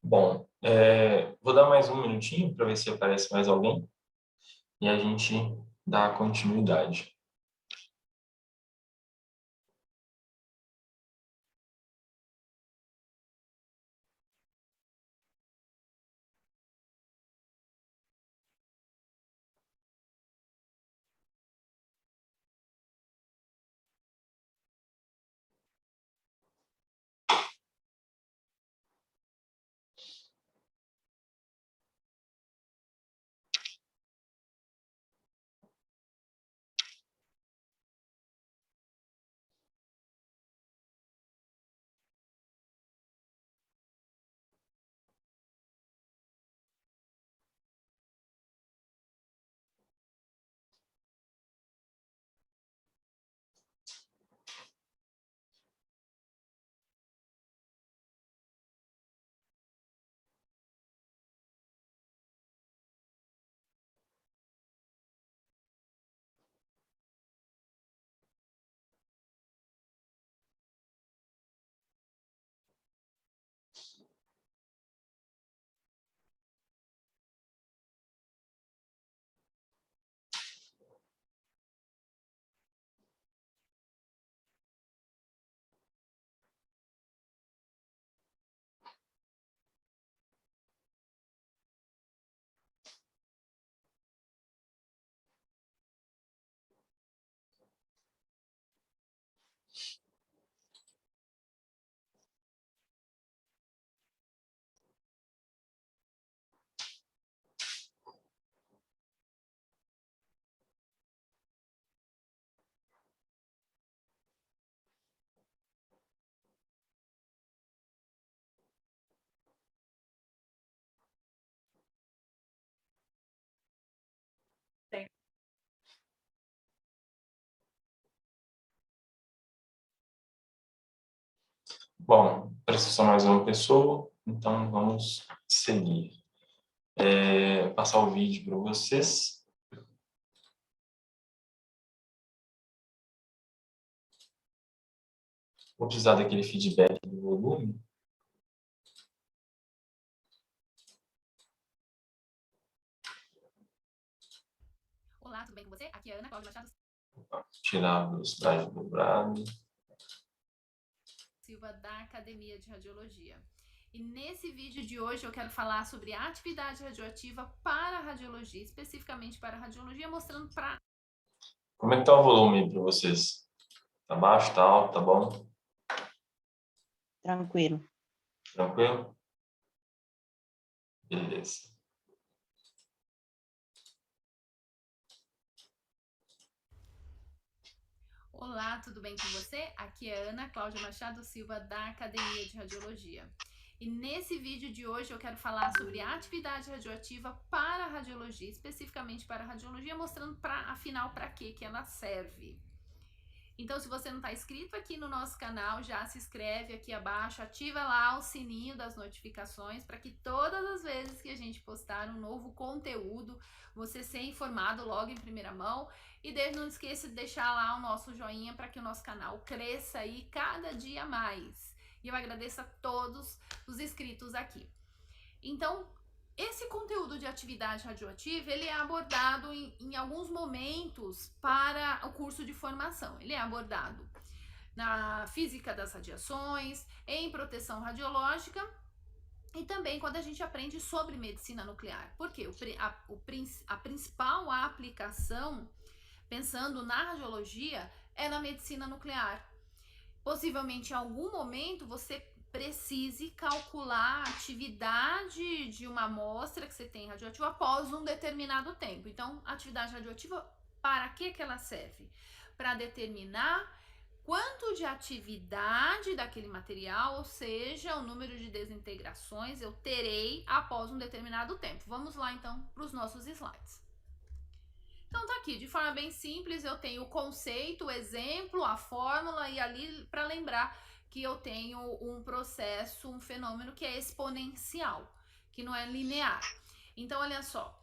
Bom, vou dar mais um minutinho para ver se aparece mais alguém e a gente dá continuidade. Bom, precisa só mais uma pessoa, então vamos seguir. Passar o vídeo para vocês. Vou precisar daquele feedback do volume. Olá, tudo bem com você? Aqui é a Ana Cláudia Machado Tirar a velocidade dobrada. Silva, da Academia de Radiologia. E nesse vídeo de hoje eu quero falar sobre a atividade radioativa para a radiologia, especificamente para a radiologia, mostrando para... Como é que tá o volume para vocês? Tá baixo, tá alto, tá bom? Tranquilo. Tranquilo? Beleza. Olá, tudo bem com você? Aqui é a Ana Cláudia Machado Silva, da Academia de Radiologia. E nesse vídeo de hoje eu quero falar sobre a atividade radioativa para a radiologia, especificamente para a radiologia, mostrando afinal para que ela serve. Então, se você não está inscrito aqui no nosso canal, já se inscreve aqui abaixo, ativa lá o sininho das notificações para que todas as vezes que a gente postar um novo conteúdo, você seja informado logo em primeira mão. E não esqueça de deixar lá o nosso joinha para que o nosso canal cresça aí cada dia mais. E eu agradeço a todos os inscritos aqui. Então, esse conteúdo de atividade radioativa, ele é abordado em alguns momentos para o curso de formação. Ele é abordado na física das radiações, em proteção radiológica e também quando a gente aprende sobre medicina nuclear. Porque a principal aplicação, pensando na radiologia, é na medicina nuclear. Possivelmente em algum momento você precise calcular a atividade de uma amostra que você tem radioativa após um determinado tempo. Então, a atividade radioativa, para que ela serve? Para determinar quanto de atividade daquele material, ou seja, o número de desintegrações eu terei após um determinado tempo. Vamos lá então para os nossos slides. Então tá aqui, de forma bem simples, eu tenho o conceito, o exemplo, a fórmula e ali para lembrar que eu tenho um processo, um fenômeno que é exponencial, que não é linear. Então olha só,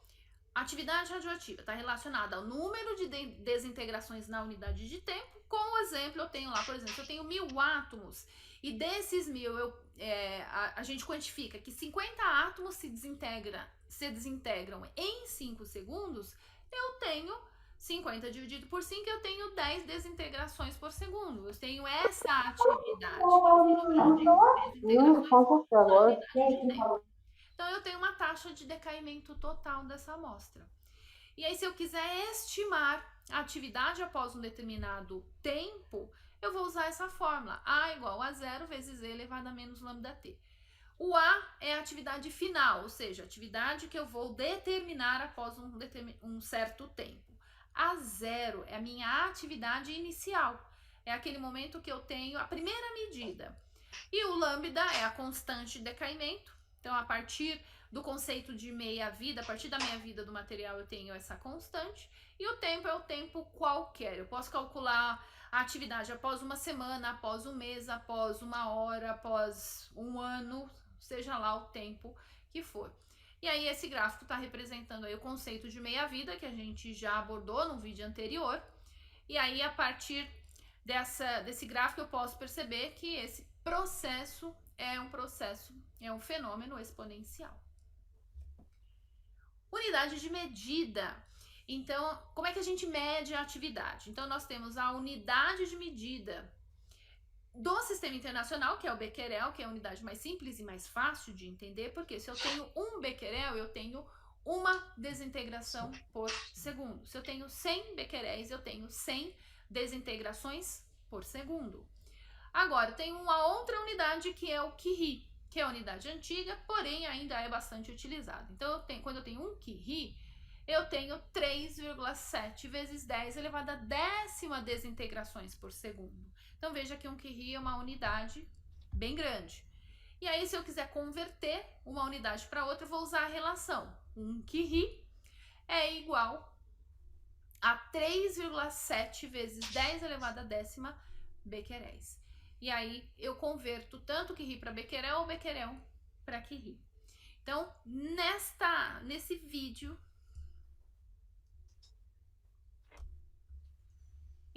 atividade radioativa está relacionada ao número de desintegrações na unidade de tempo. Com o exemplo, eu tenho lá, por exemplo, eu tenho 1000 átomos e desses 1000 a gente quantifica que 50 átomos se desintegram em 5 segundos, eu tenho 50 dividido por 5, eu tenho 10 desintegrações por segundo. Eu tenho essa atividade. Desintegrações na unidade de tempo. Então, eu tenho uma taxa de decaimento total dessa amostra. E aí, se eu quiser estimar a atividade após um determinado tempo, eu vou usar essa fórmula. A igual a 0 vezes E elevado a menos lambda-T. O A é a atividade final, ou seja, a atividade que eu vou determinar após um certo tempo. A 0 é a minha atividade inicial. É aquele momento que eu tenho a primeira medida. E o lambda é a constante de decaimento. Então, a partir do conceito de meia-vida, a partir da meia-vida do material, eu tenho essa constante. E o tempo é o tempo qualquer. Eu posso calcular a atividade após uma semana, após um mês, após uma hora, após um ano, seja lá o tempo que for. E aí, esse gráfico está representando aí o conceito de meia-vida, que a gente já abordou no vídeo anterior. E aí, a partir desse gráfico, eu posso perceber que esse processo é um fenômeno exponencial. Unidade de medida. Então, como é que a gente mede a atividade? Então, nós temos a unidade de medida do sistema internacional, que é o becquerel, que é a unidade mais simples e mais fácil de entender, porque se eu tenho 1 becquerel, eu tenho uma desintegração por segundo. Se eu tenho 100 becqueréis, eu tenho 100 desintegrações por segundo. Agora, tem uma outra unidade que é o Curie, que é a unidade antiga, porém ainda é bastante utilizada. Então, quando eu tenho 1 Curie, eu tenho 3,7 vezes 10 elevado a 10ª desintegrações por segundo. Então, veja que 1 Curie é uma unidade bem grande. E aí, se eu quiser converter uma unidade para outra, eu vou usar a relação. 1 Curie é igual a 3,7 vezes 10 elevado a 10ª becqueréis. E aí, eu converto tanto Curie para becquerel ou becquerel para Curie. Então, nesse vídeo...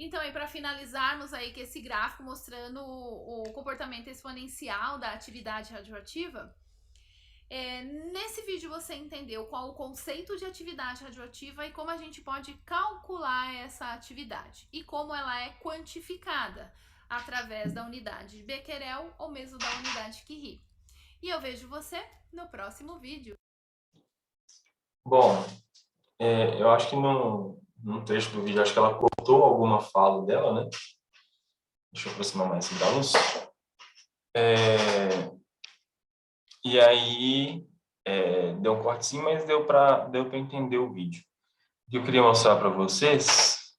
Então, aí, para finalizarmos aí com esse gráfico mostrando o comportamento exponencial da atividade radioativa, nesse vídeo você entendeu qual o conceito de atividade radioativa e como a gente pode calcular essa atividade e como ela é quantificada através da unidade de becquerel ou mesmo da unidade Curie. E eu vejo você no próximo vídeo. Bom, eu acho que num trecho do vídeo, acho que ela cortou alguma fala dela, né? Deixa eu aproximar mais da luz. E aí, deu um cortezinho, mas deu para entender o vídeo. O que eu queria mostrar para vocês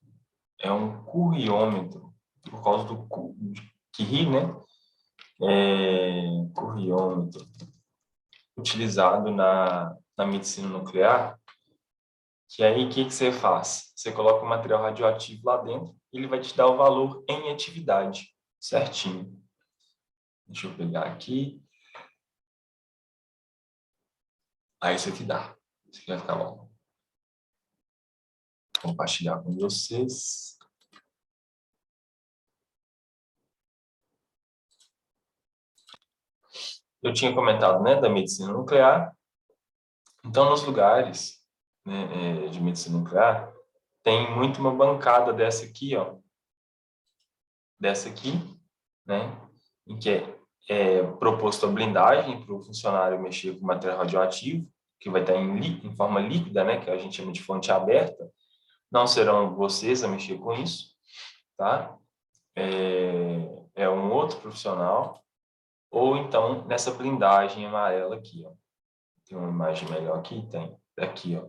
é um curriômetro, por causa do Curie, né? Curriômetro, utilizado na medicina nuclear. Que aí, o que você faz? Você coloca o material radioativo lá dentro, ele vai te dar o valor em atividade, certinho. Deixa eu pegar aqui. Aí, isso aqui dá. Isso aqui vai ficar bom. Vou compartilhar com vocês. Eu tinha comentado, né, da medicina nuclear. Então, nos lugares, né, de medicina nuclear, tem muito uma bancada dessa aqui, ó. Dessa aqui, né, em que é proposto a blindagem para o funcionário mexer com material radioativo, que vai estar em forma líquida, né, que a gente chama de fonte aberta. Não serão vocês a mexer com isso, tá? É um outro profissional, ou então nessa blindagem amarela aqui, ó. Tem uma imagem melhor aqui? Tem. Aqui, ó.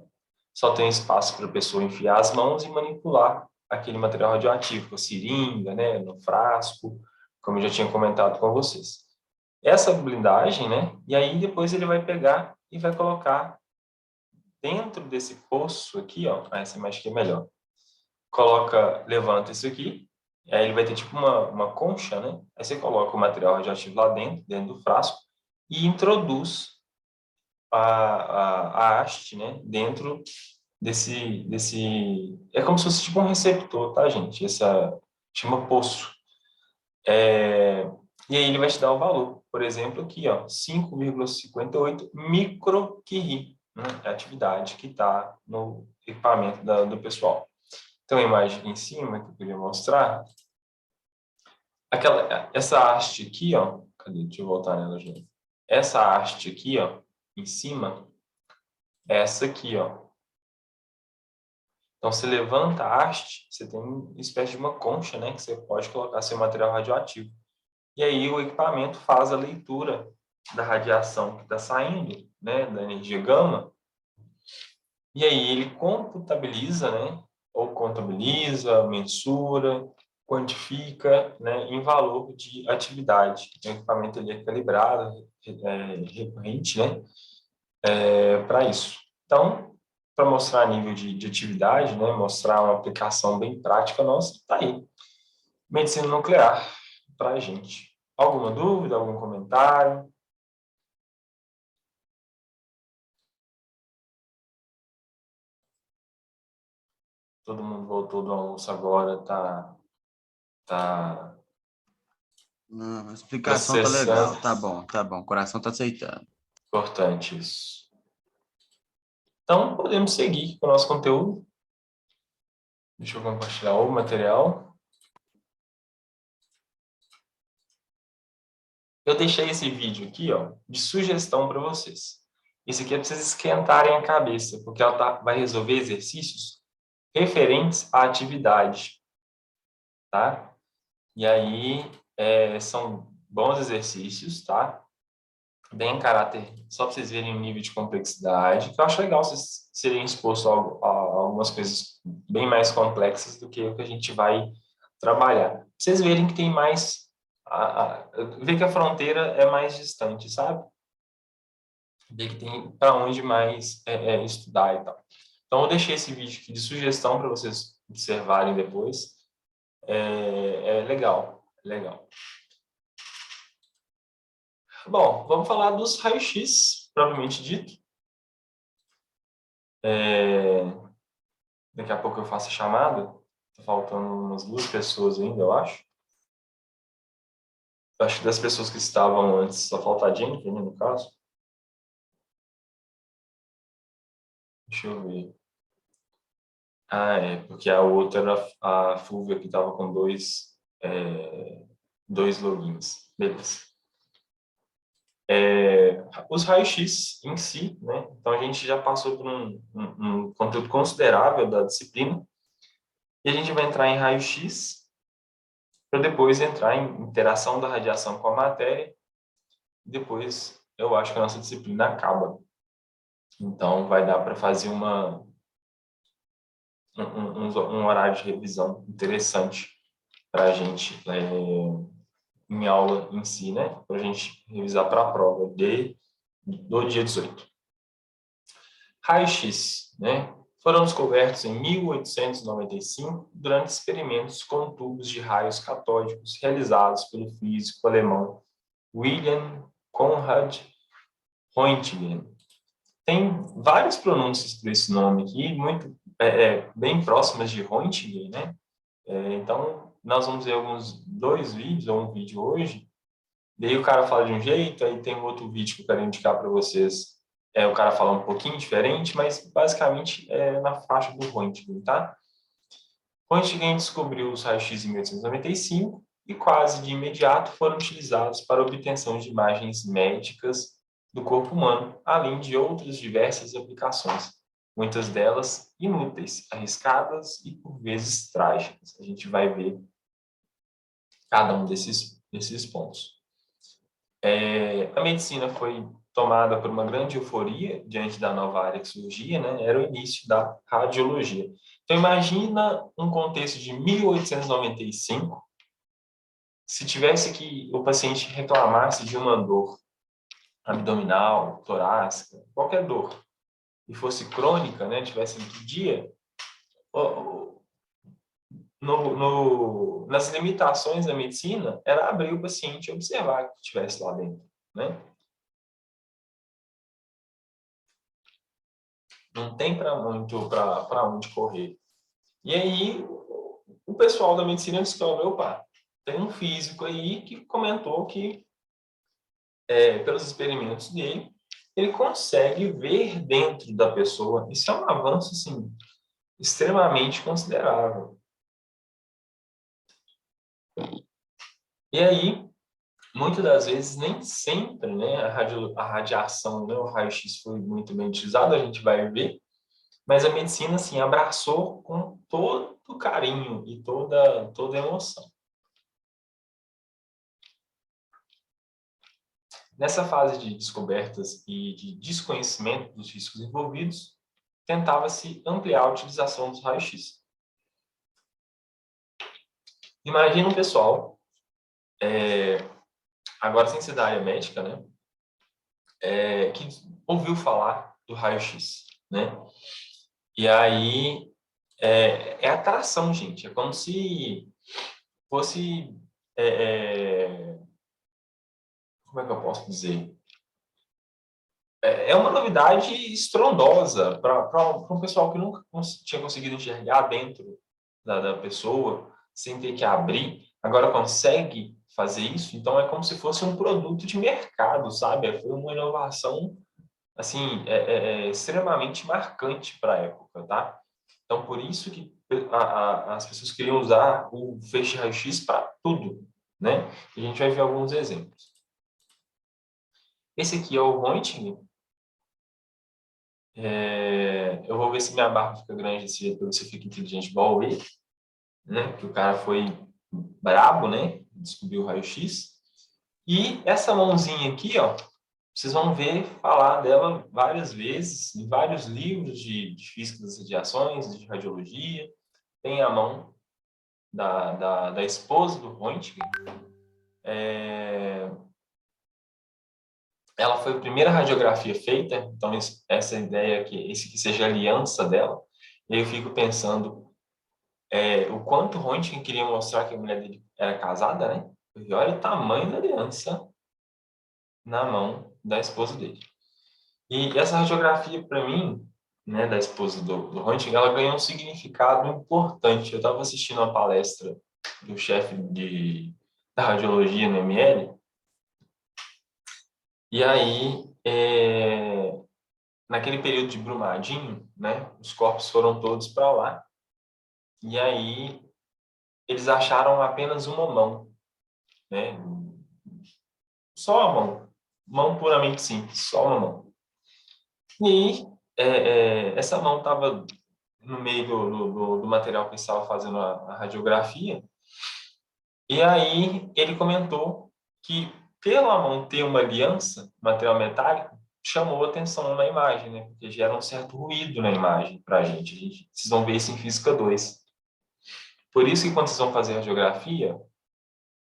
Só tem espaço para a pessoa enfiar as mãos e manipular aquele material radioativo, com a seringa, né, no frasco, como eu já tinha comentado com vocês. Essa blindagem, né, e aí depois ele vai pegar e vai colocar dentro desse poço aqui, ó, essa imagem aqui é melhor. Levanta isso aqui, e aí ele vai ter tipo uma concha, né, aí você coloca o material radioativo lá dentro do frasco, e introduz a haste, né, dentro É como se fosse tipo um receptor, tá, gente? Chama poço. E aí ele vai te dar o valor. Por exemplo, aqui, ó, 5,58 microcurie, né? É a atividade que está no equipamento do pessoal. Tem uma imagem aqui em cima que eu queria mostrar. Essa haste aqui, ó, cadê? Deixa eu voltar nela, gente. Essa haste aqui, ó, em cima, é essa aqui, ó. Então, você levanta a haste, você tem uma espécie de uma concha, né, que você pode colocar seu material radioativo. E aí o equipamento faz a leitura da radiação que está saindo, né, da energia gama, e aí ele computabiliza, né, ou contabiliza, mensura, quantifica, né, em valor de atividade. O equipamento ele é calibrado, recorrente, né, para isso. Então, para mostrar nível de atividade, né, mostrar uma aplicação bem prática nossa, tá aí. Medicina nuclear para a gente. Alguma dúvida, algum comentário? Todo mundo voltou do almoço agora, tá Não, a explicação tá processando. legal. Tá bom. O coração tá aceitando. Importante isso. Então, podemos seguir com o nosso conteúdo. Deixa eu compartilhar o material. Eu deixei esse vídeo aqui, ó, de sugestão para vocês. Esse aqui é para vocês esquentarem a cabeça, porque ela vai resolver exercícios referentes à atividade, tá? E aí, são bons exercícios, tá? Bem em caráter, só para vocês verem o nível de complexidade, que eu acho legal vocês serem expostos a algumas coisas bem mais complexas do que o que a gente vai trabalhar. Pra vocês verem que tem mais, ver que a fronteira é mais distante, sabe? Ver que tem para onde mais estudar e tal. Então, eu deixei esse vídeo aqui de sugestão para vocês observarem depois. Legal, legal. Bom, vamos falar dos raios-x, propriamente dito. Daqui a pouco eu faço a chamada. Tá faltando umas 2 pessoas ainda, eu acho. Acho que das pessoas que estavam antes, só falta a Jennifer, né, no caso. Deixa eu ver. Porque a outra era a Fúvia, que estava com dois logins. Beleza. Os raios-x em si, né? Então a gente já passou por um conteúdo considerável da disciplina. E a gente vai entrar em raio-x para depois entrar em interação da radiação com a matéria. Depois, eu acho que a nossa disciplina acaba. Então, vai dar para fazer um horário de revisão interessante para a gente em aula em si, né? Para a gente revisar para a prova do dia 18. Raio-x, né? Foram descobertos em 1895 durante experimentos com tubos de raios catódicos realizados pelo físico alemão Wilhelm Conrad Röntgen. Tem várias pronúncias para esse nome aqui, muito bem próximas de Röntgen, né? Então, nós vamos ver 2 vídeos, ou um vídeo hoje, e aí o cara fala de um jeito, aí tem um outro vídeo que eu quero indicar para vocês, o cara fala um pouquinho diferente, mas basicamente é na faixa do Röntgen, tá? Röntgen descobriu os raios-x em 1895 e quase de imediato foram utilizados para a obtenção de imagens médicas do corpo humano, além de outras diversas aplicações, muitas delas inúteis, arriscadas e por vezes trágicas. A gente vai ver cada um desses pontos. A medicina foi tomada por uma grande euforia diante da nova área que surgia, né? Era o início da radiologia. Então, imagina um contexto de 1895, se tivesse que o paciente reclamasse de uma dor abdominal, torácica, qualquer dor, e fosse crônica, né? Tivesse que dia, nas limitações da medicina, era abrir o paciente e observar que estivesse lá dentro, né? Não tem para onde correr. E aí, o pessoal da medicina descobre, opa, tem um físico aí que comentou que, pelos experimentos dele, ele consegue ver dentro da pessoa. Isso é um avanço, assim, extremamente considerável. E aí, muitas das vezes, nem sempre, né, a radiação, né, o raio-x foi muito bem utilizado, a gente vai ver, mas a medicina, assim, abraçou com todo carinho e toda emoção. Nessa fase de descobertas e de desconhecimento dos riscos envolvidos, tentava-se ampliar a utilização dos raios-x. Imagina um pessoal, agora sem ser da área médica, né, que ouviu falar do raio-x, né? E aí é atração, gente. É como se fosse, como é que eu posso dizer? É uma novidade estrondosa para um pessoal que nunca tinha conseguido enxergar dentro da pessoa, sem ter que abrir, agora consegue fazer isso. Então, é como se fosse um produto de mercado, sabe? Foi uma inovação, assim, extremamente marcante para a época, tá? Então, por isso que as pessoas queriam usar o feixe raio-x para tudo, né? E a gente vai ver alguns exemplos. Esse aqui é o Röntgen. Eu vou ver se minha barba fica grande desse jeito, para você fica inteligente igual ele, né? Que o cara foi brabo, né? Descobriu o raio-x. E essa mãozinha aqui, ó, vocês vão ver falar dela várias vezes, em vários livros de física das radiações, de radiologia. Tem a mão da esposa do Röntgen. Ela foi a primeira radiografia feita, então essa ideia que esse que seja a aliança dela. E aí eu fico pensando o quanto o Röntgen queria mostrar que a mulher dele era casada, né? E olha o tamanho da aliança na mão da esposa dele. E essa radiografia, para mim, né, da esposa do Röntgen, ela ganhou um significado importante. Eu estava assistindo uma palestra do chefe da radiologia no ML, e aí, naquele período de Brumadinho, né, os corpos foram todos para lá, e aí eles acharam apenas uma mão, né, só a mão puramente simples, só uma mão. E essa mão estava no meio do material que eles estavam fazendo a radiografia, e aí ele comentou que pela mão ter uma aliança, material metálico, chamou atenção na imagem, né? Porque gera um certo ruído na imagem para a gente. Vocês vão ver isso em Física 2. Por isso que quando vocês vão fazer a radiografia,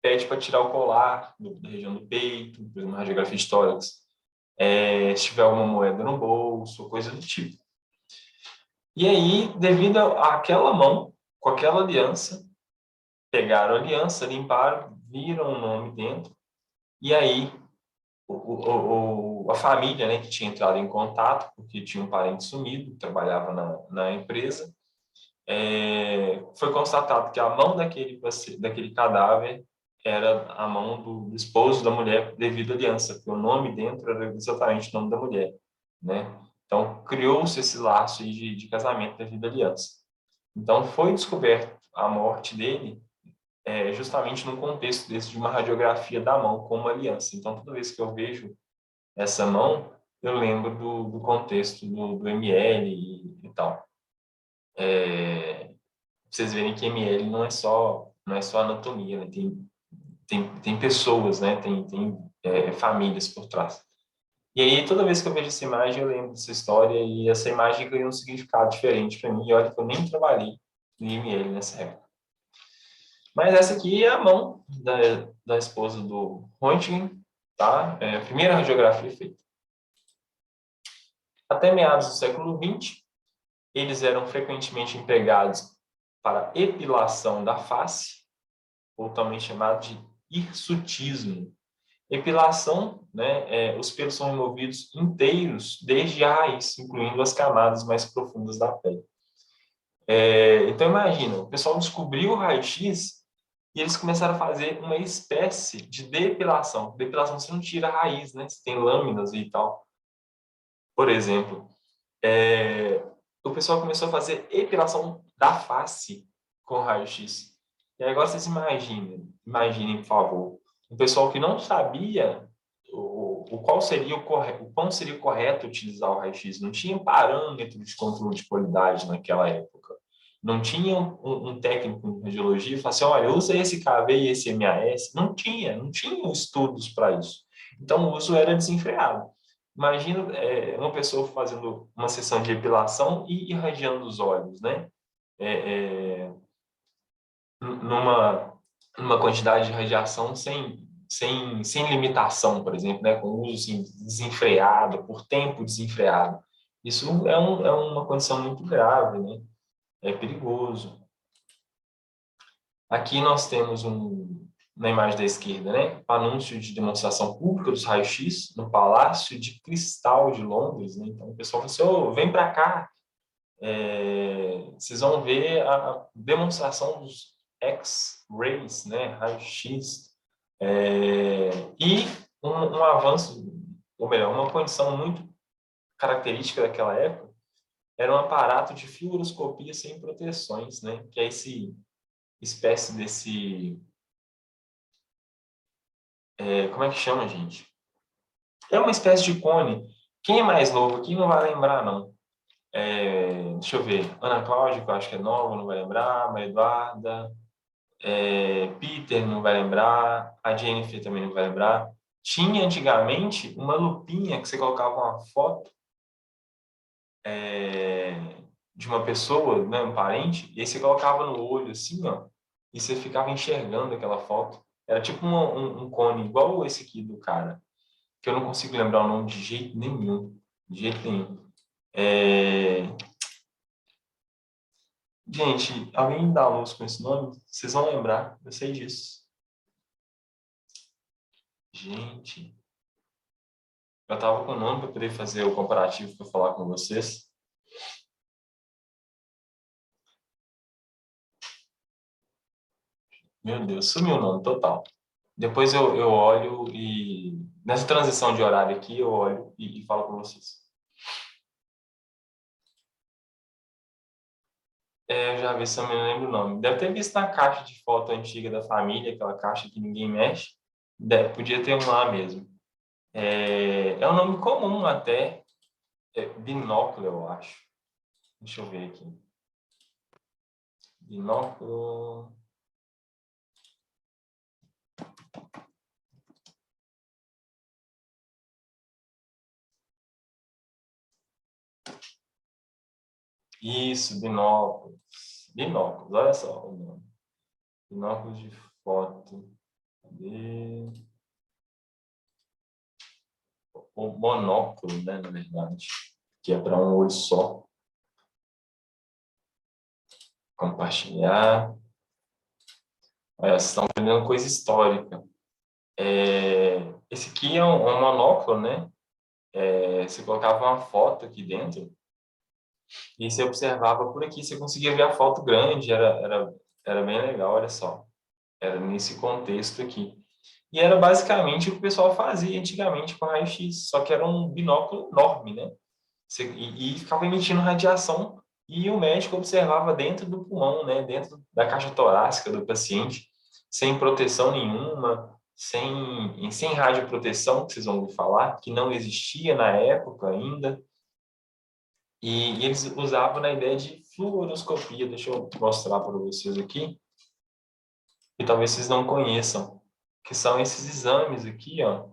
pede para tirar o colar da região do peito, por exemplo, uma radiografia de tórax. Se tiver alguma moeda no bolso, coisa do tipo. E aí, devido àquela mão, com aquela aliança, pegaram a aliança, limparam, viram o nome dentro, e aí a família, né, que tinha entrado em contato, porque tinha um parente sumido, trabalhava na empresa, foi constatado que a mão daquele cadáver era a mão do esposo da mulher devido à aliança, porque o nome dentro era exatamente o nome da mulher, né? Então, criou-se esse laço aí de casamento devido à aliança. Então, foi descoberto a morte dele justamente no contexto desse de uma radiografia da mão como aliança. Então, toda vez que eu vejo essa mão, eu lembro do contexto do ML e tal. Vocês verem que ML não é só anatomia, né? Tem pessoas, né? Tem famílias por trás. E aí, toda vez que eu vejo essa imagem, eu lembro dessa história e essa imagem ganhou um significado diferente para mim. E olha que eu nem trabalhei no IML nessa época. Mas essa aqui é a mão da esposa do Röntgen, tá? É a primeira radiografia feita. Até meados do século XX, eles eram frequentemente empregados para epilação da face, ou também chamado de hirsutismo. Epilação, né, os pelos são removidos inteiros, desde a raiz, incluindo as camadas mais profundas da pele. Então, imagina, o pessoal descobriu o raio-x e eles começaram a fazer uma espécie de depilação. Depilação você não tira a raiz, né? Você tem lâminas e tal. Por exemplo, o pessoal começou a fazer epilação da face com raio-x. E aí agora vocês imaginem, por favor, um pessoal que não sabia o quão seria o correto utilizar o raio-x. Não tinha parâmetro de controle de qualidade naquela época. Não tinha um técnico de radiologia que falasse, olha, usa esse KV e esse MAS. Não tinha estudos para isso. Então, o uso era desenfreado. Imagina uma pessoa fazendo uma sessão de epilação e irradiando os olhos, né? Numa quantidade de radiação sem limitação, por exemplo, né? Com uso assim, desenfreado, por tempo desenfreado. Isso é uma condição muito grave, né? É perigoso. Aqui nós temos na imagem da esquerda, né? Anúncio de demonstração pública dos raios-x no Palácio de Cristal de Londres, né? Então o pessoal falou assim, oh, vem para cá, vocês vão ver a demonstração dos X-rays, né? Raio-x. E um avanço, ou melhor, uma condição muito característica daquela época era um aparato de fluoroscopia sem proteções, né? Que é espécie desse... como é que chama, gente? É uma espécie de cone. Quem é mais novo aqui não vai lembrar, não. Deixa eu ver. Ana Cláudia, que eu acho que é nova, não vai lembrar. Maria Eduarda. Peter não vai lembrar. A Jennifer também não vai lembrar. Tinha antigamente uma lupinha que você colocava uma foto de uma pessoa, né, um parente, e aí você colocava no olho assim, ó, e você ficava enxergando aquela foto. Era tipo um cone, igual esse aqui do cara, que eu não consigo lembrar o nome de jeito nenhum. De jeito nenhum. Gente, alguém dá luz com esse nome? Vocês vão lembrar, eu sei disso. Gente, eu tava com o nome para poder fazer o comparativo para falar com vocês. Meu Deus, sumiu o nome total. Depois eu olho e... Nessa transição de horário aqui, eu olho e falo com vocês. Eu já vi, se eu me lembro o nome. Deve ter visto na caixa de foto antiga da família, aquela caixa que ninguém mexe. Podia ter um lá mesmo. É um nome comum até. Binóculo, eu acho. Deixa eu ver aqui. Binóculo... Isso, binóculos. Binóculos, olha só o nome. Binóculos de foto. Cadê? O monóculo, né, na verdade. Que é para um olho só. Compartilhar. Olha, vocês estão aprendendo coisa histórica. Esse aqui é um monóculo, né? Você colocava uma foto aqui dentro e você observava por aqui. Você conseguia ver a foto grande, era bem legal, olha só. Era nesse contexto aqui. E era basicamente o que o pessoal fazia antigamente com raio-x, só que era um binóculo enorme, né? E ficava emitindo radiação e o médico observava dentro do pulmão, né? Dentro da caixa torácica do paciente, sem proteção nenhuma, sem radioproteção, que vocês vão ouvir falar, que não existia na época ainda. E eles usavam na ideia de fluoroscopia. Deixa eu mostrar para vocês aqui, que talvez vocês não conheçam, que são esses exames aqui, ó.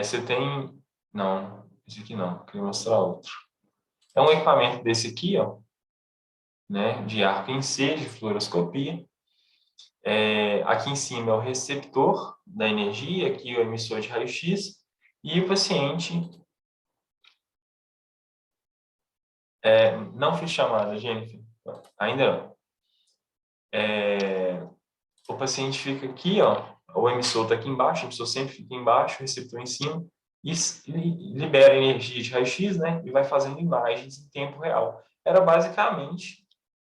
Você tem... Não, esse aqui não, queria mostrar outro. É um equipamento desse aqui, ó, né, de arco em C, de fluoroscopia. Aqui em cima é o receptor da energia, aqui é o emissor de raio-x, e o paciente... não fiz chamada, Jennifer. Ainda não. o paciente fica aqui, ó, o emissor está aqui embaixo, o emissor sempre fica embaixo, o receptor em cima, e libera energia de raio-x, né, e vai fazendo imagens em tempo real. Era basicamente,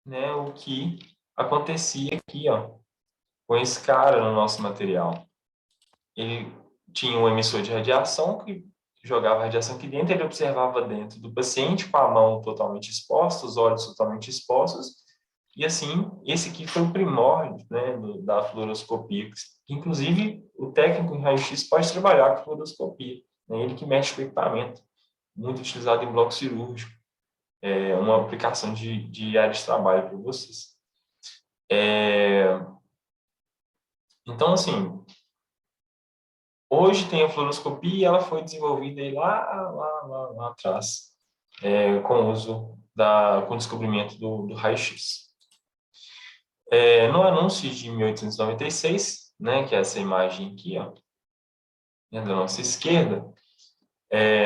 né, o que acontecia aqui, ó, com esse cara no nosso material. Ele tinha um emissor de radiação que jogava a radiação aqui dentro, ele observava dentro do paciente com a mão totalmente exposta, os olhos totalmente expostos, e assim, esse aqui foi o primórdio, né, da fluoroscopia. Inclusive, o técnico em raio-x pode trabalhar com fluoroscopia, né, ele que mexe com o equipamento, muito utilizado em bloco cirúrgico. É uma aplicação de área de trabalho para vocês. Então, assim, hoje tem a fluoroscopia e ela foi desenvolvida aí lá atrás, com o uso com o descobrimento do raio-x. No anúncio de 1896, né, que é essa imagem aqui, ó, né, da nossa esquerda,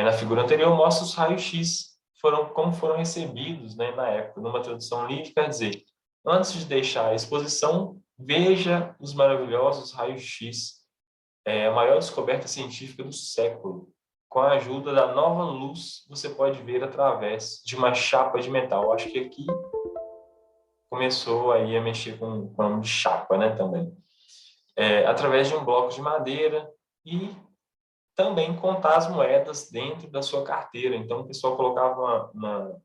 na figura anterior mostra os raios-x, como foram recebidos, né, na época. Numa tradução livre, quer dizer, antes de deixar a exposição, veja os maravilhosos raios-x, a maior descoberta científica do século. Com a ajuda da nova luz, você pode ver através de uma chapa de metal. Acho que aqui começou aí a mexer com o nome de chapa, né, também. Através de um bloco de madeira e também contar as moedas dentro da sua carteira. Então, o pessoal colocava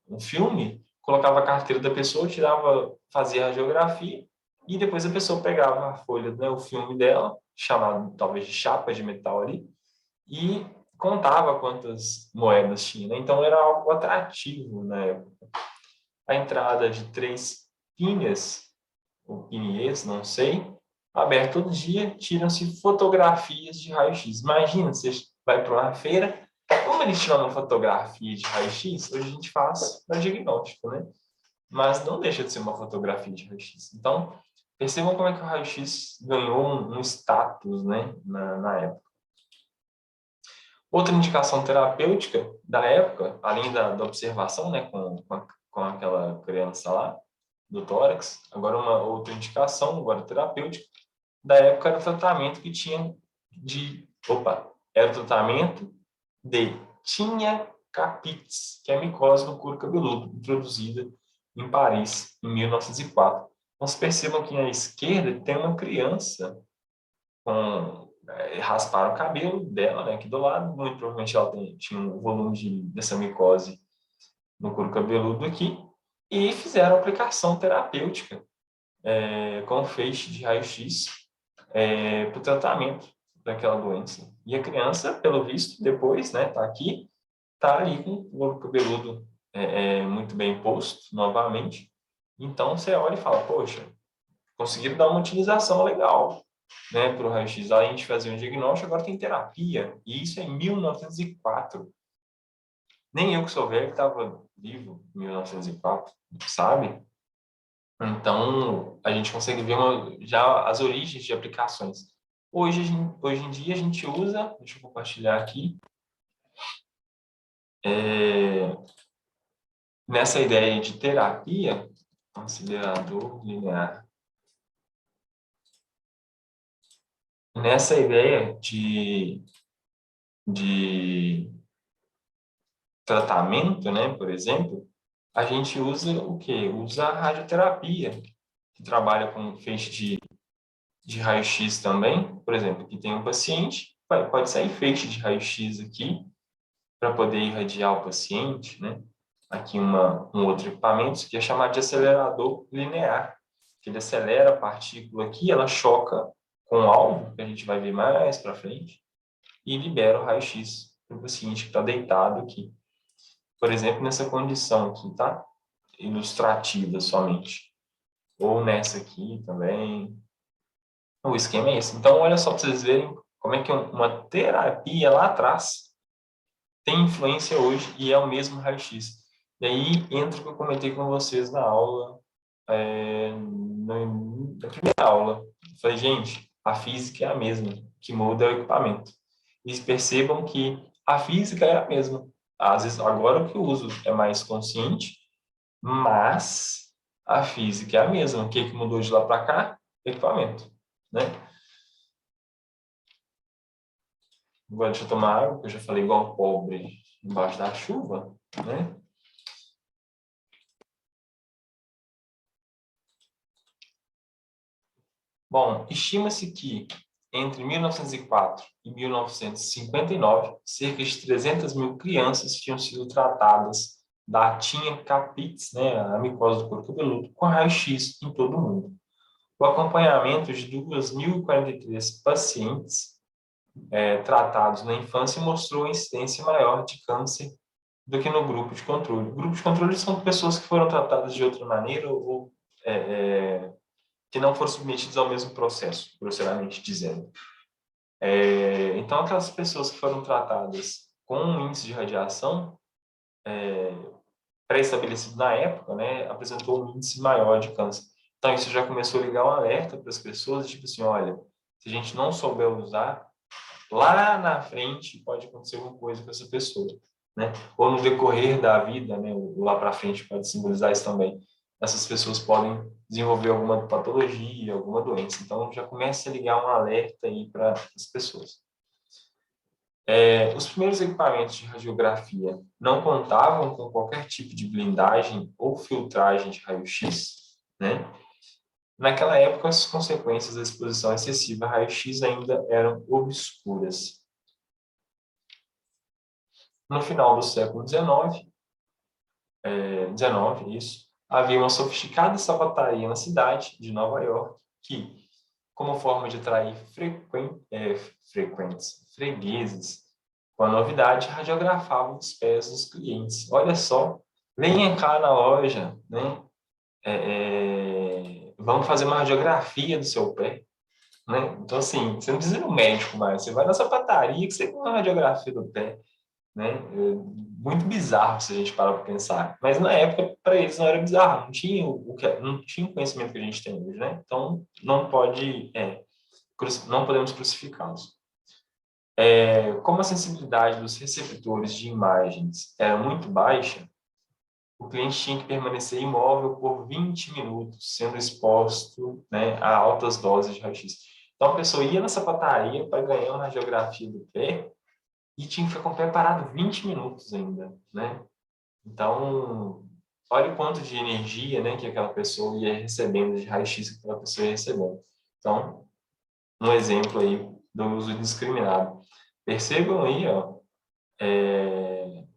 um filme, colocava a carteira da pessoa, fazia a radiografia, e depois a pessoa pegava a folha, né, o filme dela, chamado talvez de chapa de metal ali, e contava quantas moedas tinha, né? Então, era algo atrativo na época. A entrada de 3 pinhas, ou piniers, não sei, aberto todo dia, tiram-se fotografias de raio-x. Imagina, você vai para uma feira, como eles tiram uma fotografia de raio-x, hoje a gente faz para diagnóstico, né? Mas não deixa de ser uma fotografia de raio-x. Então, percebam como é que o raio-x ganhou um status, né, na época. Outra indicação terapêutica da época, além da observação, né, com aquela criança lá, do tórax, agora uma outra indicação, agora terapêutica, da época era o tratamento que tinha era o tratamento de tinea capitis, que é a micose no couro cabeludo, introduzida em Paris, em 1904. Então, vocês percebam que à esquerda tem uma criança rasparam o cabelo dela, né, aqui do lado, muito provavelmente ela tinha um volume dessa micose no couro cabeludo aqui, e fizeram aplicação terapêutica com feixe de raio-x para o tratamento daquela doença. E a criança, pelo visto, depois, né, tá aqui, tá ali com o couro cabeludo muito bem posto, novamente. Então, você olha e fala, poxa, conseguiram dar uma utilização legal, né, para o raio-x. Além de fazer um diagnóstico, agora tem terapia. E isso é em 1904. Nem eu que sou velho estava vivo em 1904, sabe? Então, a gente consegue ver já as origens de aplicações. Hoje em dia, a gente usa, deixa eu compartilhar aqui, nessa ideia de terapia, acelerador linear. Nessa ideia de tratamento, né, por exemplo, a gente usa o quê? Usa a radioterapia, que trabalha com feixe de raio-x também. Por exemplo, aqui tem um paciente, pode sair feixe de raio-x aqui para poder irradiar o paciente, né? Aqui um outro equipamento que é chamado de acelerador linear, que ele acelera a partícula aqui, ela choca com o alvo, que a gente vai ver mais para frente, e libera o raio-x para o paciente que está deitado aqui. Por exemplo, nessa condição aqui, tá? Ilustrativa somente. Ou nessa aqui também. O esquema é esse. Então, olha só para vocês verem como é que uma terapia lá atrás tem influência hoje e é o mesmo raio-x. E aí entra o que eu comentei com vocês na aula, na primeira aula. Eu falei, gente, a física é a mesma, que muda é o equipamento. E percebam que a física é a mesma. Às vezes, agora o que eu uso é mais consciente, mas a física é a mesma. O que mudou de lá para cá? Equipamento. né? Agora deixa eu tomar água, porque eu já falei igual pobre embaixo da chuva, né? Bom, estima-se que entre 1904 e 1959, cerca de 300 mil crianças tinham sido tratadas da tinea capitis, né, a micose do couro cabeludo, com raio-x em todo o mundo. O acompanhamento de 2.043 pacientes tratados na infância mostrou incidência maior de câncer do que no grupo de controle. O grupo de controle são pessoas que foram tratadas de outra maneira ou que não foram submetidas ao mesmo processo, grosseiramente dizendo. Então, aquelas pessoas que foram tratadas com um índice de radiação pré-estabelecido na época, né, apresentou um índice maior de câncer. Então, isso já começou a ligar um alerta para as pessoas, tipo assim, olha, se a gente não souber usar, lá na frente pode acontecer alguma coisa com essa pessoa, né? Ou no decorrer da vida, né? O lá para frente pode simbolizar isso também. Essas pessoas podem desenvolver alguma patologia, alguma doença. Então, já começa a ligar um alerta aí para as pessoas. Os primeiros equipamentos de radiografia não contavam com qualquer tipo de blindagem ou filtragem de raio-x, né? Naquela época, as consequências da exposição excessiva a raio-x ainda eram obscuras. No final do século XIX, isso, havia uma sofisticada sapataria na cidade de Nova York que, como forma de atrair frequentes fregueses com a novidade, radiografava os pés dos clientes. Olha só, venha cá na loja, né? Vamos fazer uma radiografia do seu pé. Né? Então, assim, você não precisa ir no médico mais, você vai na sapataria que você tem uma radiografia do pé. Né? Muito bizarro se a gente parar para pensar. Mas na época, para eles não era bizarro, não tinha o conhecimento que a gente tem hoje, né? Então, não podemos crucificá-los. Como a sensibilidade dos receptores de imagens era muito baixa, o cliente tinha que permanecer imóvel por 20 minutos, sendo exposto, né, a altas doses de raio-x. Então, a pessoa ia na sapataria para ganhar uma radiografia do pé e tinha que ficar com o pé parado 20 minutos ainda, né? Então, olha o quanto de energia, né, que aquela pessoa ia recebendo, de raio-x que aquela pessoa ia recebendo. Então, um exemplo aí do uso indiscriminado. Percebam aí, ó,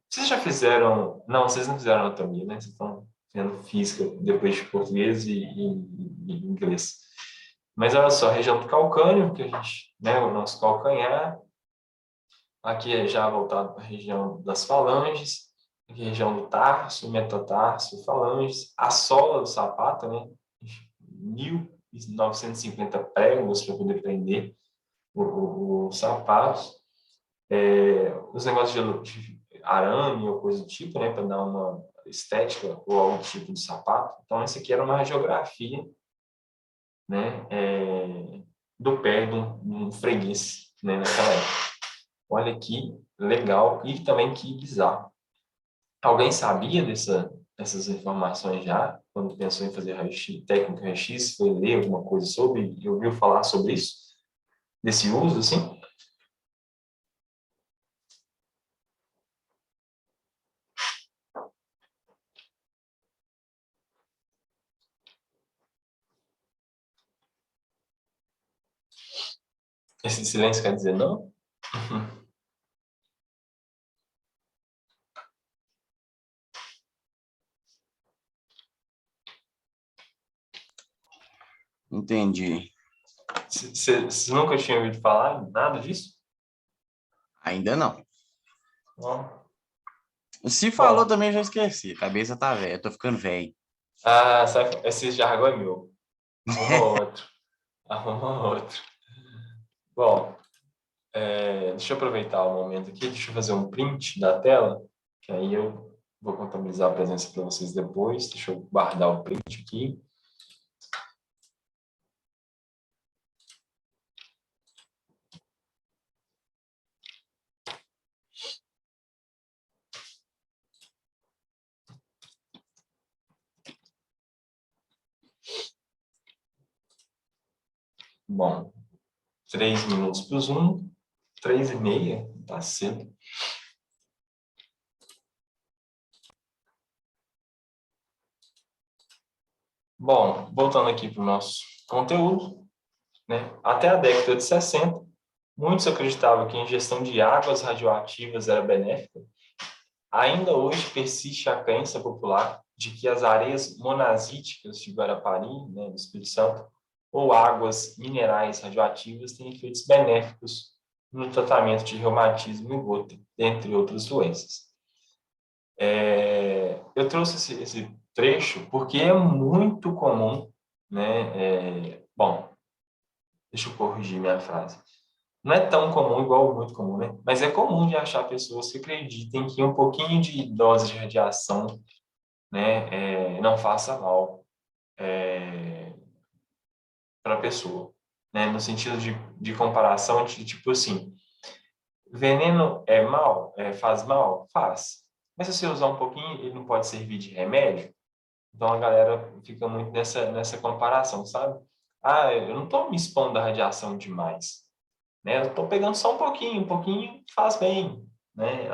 vocês já fizeram... Não, vocês não fizeram anatomia, né? Vocês estão vendo física depois de português e inglês. Mas olha só, a região do calcâneo, que a gente, né, o nosso calcanhar. Aqui é já voltado para a região das falanges, aqui é a região do tarso, metatarso, falanges, a sola do sapato, né? 1.950 pregos para poder prender o sapato. Os negócios de arame ou coisa do tipo, né? Para dar uma estética ou algum tipo de sapato. Então, esse aqui era uma radiografia, né? Do pé de um freguês, né? Naquela época. Olha que legal e também que bizarro. Alguém sabia dessas informações já? Quando pensou em fazer raio-x, técnica raio-x, foi ler alguma coisa sobre e ouviu falar sobre isso? Desse uso, assim? Esse silêncio quer dizer não? Entendi. Você nunca tinha ouvido falar nada disso? Ainda não. Não. Se falou Bom, também, eu já esqueci. A cabeça tá velha, eu tô ficando velho. esse jargão é meu. Arruma outro. Arruma outro. Bom, deixa eu aproveitar o momento aqui, deixa eu fazer um print da tela, que aí eu vou contabilizar a presença para vocês depois. Deixa eu guardar o print aqui. Bom, 3 minutos para o Zoom, 3h30, tá cedo. Bom, voltando aqui para o nosso conteúdo, né? Até a década de 60, muitos acreditavam que a ingestão de águas radioativas era benéfica. Ainda hoje persiste a crença popular de que as areias monazíticas de Guarapari, né, do Espírito Santo, ou águas minerais radioativas têm efeitos benéficos no tratamento de reumatismo e gota, entre outras doenças. Eu trouxe esse trecho porque é muito comum, né? Bom, deixa eu corrigir minha frase. Não é tão comum, igual muito comum, né? Mas é comum de achar pessoas que acreditem que um pouquinho de dose de radiação, né, não faça mal para a pessoa, né? No sentido de comparação, de tipo assim, veneno é mal? Faz mal? Faz. Mas se você usar um pouquinho, ele não pode servir de remédio? Então a galera fica muito nessa comparação, sabe? Ah, eu não estou me expondo da radiação demais, né? Eu estou pegando só um pouquinho faz bem, né?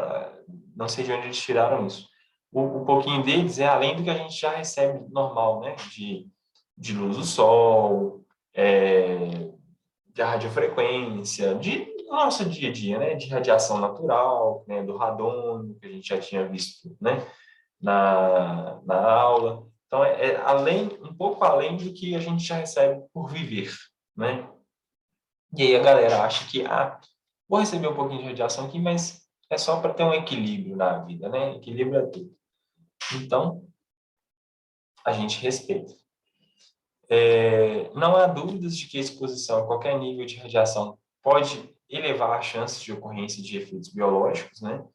Não sei de onde eles tiraram isso. O pouquinho deles é além do que a gente já recebe normal, né? De luz do sol, de radiofrequência, de nosso dia a dia, né? De radiação natural, né? Do radônio, que a gente já tinha visto, né? Na aula. Então, um pouco além do que a gente já recebe por viver, né? E aí a galera acha que, vou receber um pouquinho de radiação aqui, mas é só para ter um equilíbrio na vida, né? Equilíbrio é tudo. Então, a gente respeita. Não há dúvidas de que a exposição a qualquer nível de radiação pode elevar as chances de ocorrência de efeitos biológicos, né?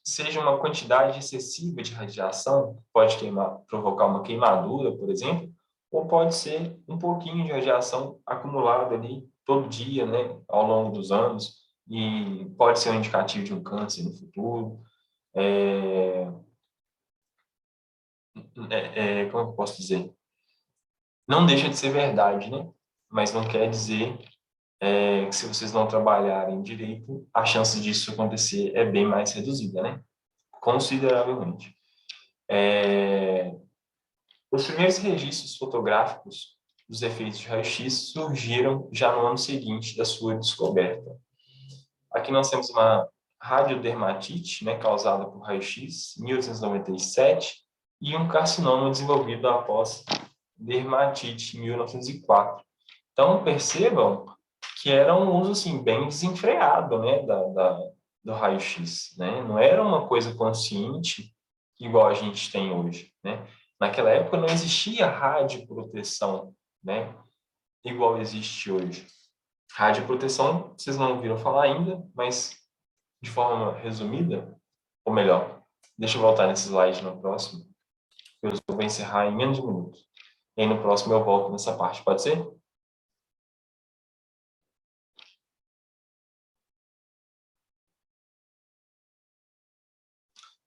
Seja uma quantidade excessiva de radiação, pode provocar uma queimadura, por exemplo, ou pode ser um pouquinho de radiação acumulada ali todo dia, né, ao longo dos anos, e pode ser um indicativo de um câncer no futuro. Como eu posso dizer? Não deixa de ser verdade, né? Mas não quer dizer que se vocês não trabalharem direito, a chance disso acontecer é bem mais reduzida, né? Consideravelmente. Os primeiros registros fotográficos dos efeitos de raio-x surgiram já no ano seguinte da sua descoberta. Aqui nós temos uma radiodermatite, né, causada por raio-x, em 1897, e um carcinoma desenvolvido após dermatite, em 1904. Então, percebam que era um uso assim, bem desenfreado, né, do raio-x, né? Não era uma coisa consciente igual a gente tem hoje, né? Naquela época não existia radioproteção, né? Igual existe hoje. Radioproteção, vocês não ouviram falar ainda, mas de forma resumida, ou melhor, deixa eu voltar nesse slide no próximo, eu vou encerrar em menos de um minuto. E aí no próximo eu volto nessa parte, pode ser?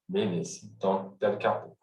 Beleza, então até daqui a pouco.